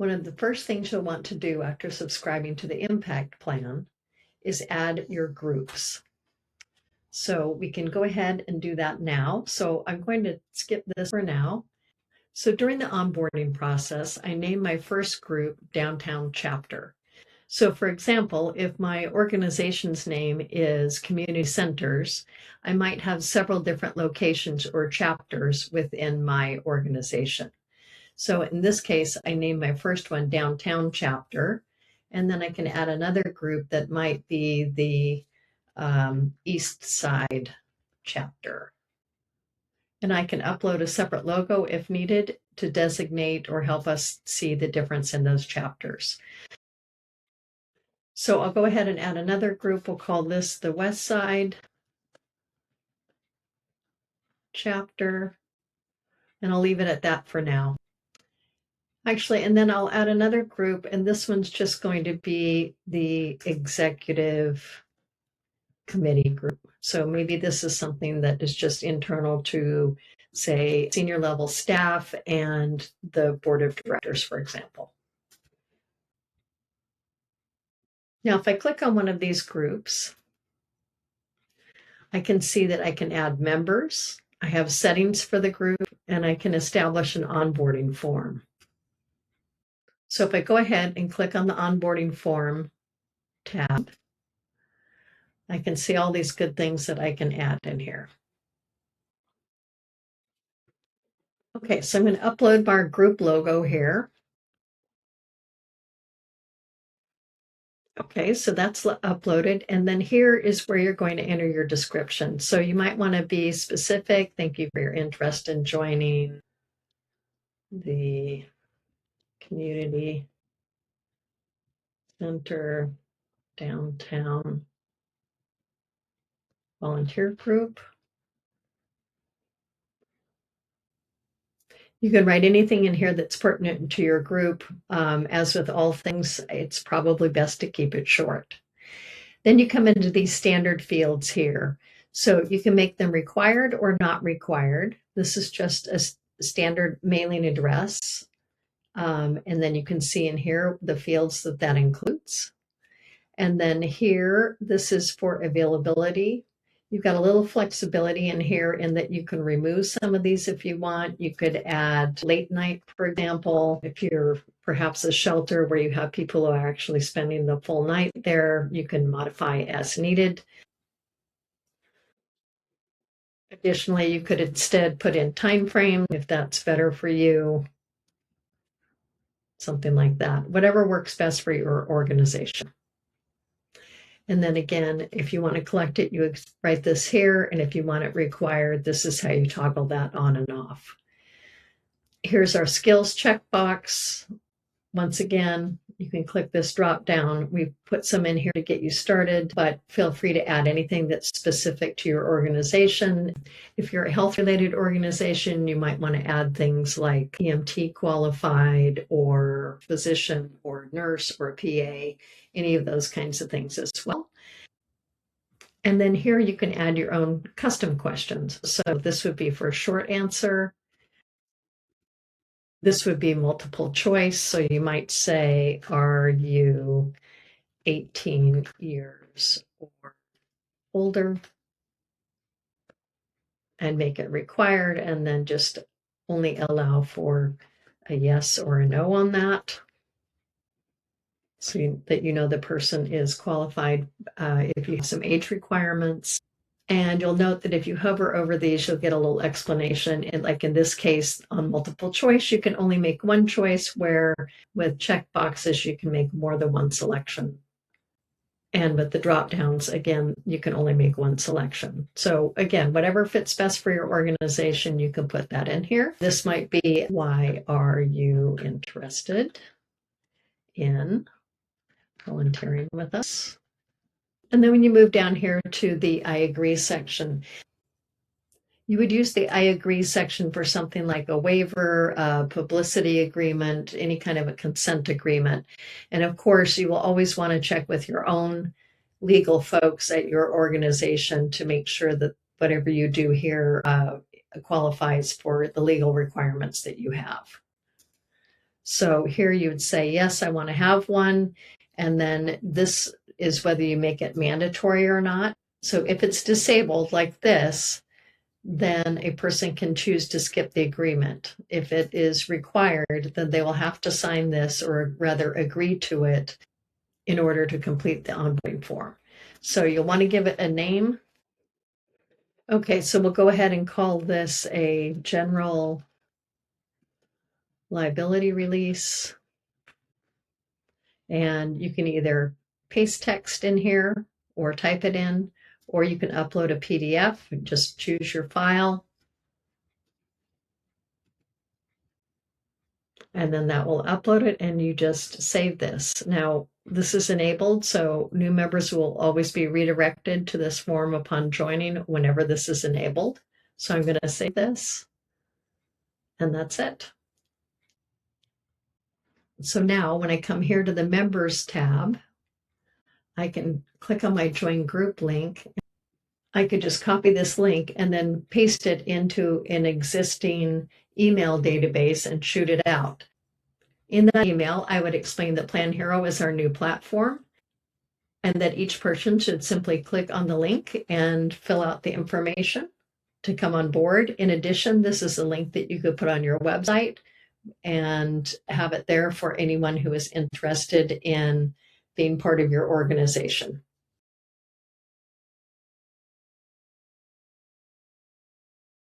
One of the first things you'll want to do after subscribing to the Impact Plan is add your groups. So we can go ahead and do that now. So I'm going to skip this for now. So during the onboarding process, I named my first group Downtown Chapter. So for example, if my organization's name is Community Centers, I might have several different locations or chapters within my organization. So in this case, I named my first one Downtown Chapter, and then I can add another group that might be the East Side Chapter. And I can upload a separate logo if needed to designate or help us see the difference in those chapters. So I'll go ahead and add another group. We'll call this the West Side Chapter, and I'll leave it at that for now. Actually, and then I'll add another group, and this one's just going to be the Executive Committee group. So maybe this is something that is just internal to, say, senior level staff and the board of directors, for example. Now, if I click on one of these groups, I can see that I can add members. I have settings for the group, and I can establish an onboarding form. So if I go ahead and click on the onboarding form tab, I can see all these good things that I can add in here. Okay, so I'm going to upload our group logo here. Okay, so that's uploaded. And then here is where you're going to enter your description. So you might want to be specific. Thank you for your interest in joining the Community Center Downtown Volunteer Group. You can write anything in here that's pertinent to your group. As with all things, it's probably best to keep it short. Then you come into these standard fields here. So you can make them required or not required. This is just a standard mailing address. And then you can see in here the fields that includes. And then here, this is for availability. You've got a little flexibility in here in that you can remove some of these if you want. You could add late night, for example, if you're perhaps a shelter where you have people who are actually spending the full night there, you can modify as needed. Additionally, you could instead put in time frame if that's better for you. Something like that, whatever works best for your organization. And then again, if you want to collect it, you write this here. And if you want it required, this is how you toggle that on and off. Here's our skills checkbox. Once again, you can click this drop down. We've put some in here to get you started, but feel free to add anything that's specific to your organization. If you're a health-related organization, you might want to add things like EMT qualified or physician or nurse or PA, any of those kinds of things as well. And then here you can add your own custom questions. So this would be for a short answer. This would be multiple choice. So you might say, are you 18 years or older? And make it required, and then just only allow for a yes or a no on that. So that you know the person is qualified if you have some age requirements. And you'll note that if you hover over these, you'll get a little explanation. And like in this case, on multiple choice, you can only make one choice, where with check boxes, you can make more than one selection. And with the drop downs, again, you can only make one selection. So again, whatever fits best for your organization, you can put that in here. This might be, why are you interested in volunteering with us? And then when you move down here to the I agree section, you would use the I agree section for something like a waiver, a publicity agreement, any kind of a consent agreement. And of course, you will always want to check with your own legal folks at your organization to make sure that whatever you do here qualifies for the legal requirements that you have. So here you would say, yes, I want to have one. And then this is whether you make it mandatory or not. So if it's disabled like this, then a person can choose to skip the agreement. If it is required, then they will have to sign this or rather agree to it in order to complete the onboarding form. So you'll want to give it a name. Okay, so we'll go ahead and call this a general liability release. And you can either paste text in here or type it in, or you can upload a PDF. Just choose your file. And then that will upload it and you just save this. Now, this is enabled, so new members will always be redirected to this form upon joining whenever this is enabled. So I'm going to save this, and that's it. So now when I come here to the Members tab, I can click on my Join Group link. I could just copy this link and then paste it into an existing email database and shoot it out. In that email, I would explain that PlanHero is our new platform and that each person should simply click on the link and fill out the information to come on board. In addition, this is a link that you could put on your website and have it there for anyone who is interested in being part of your organization.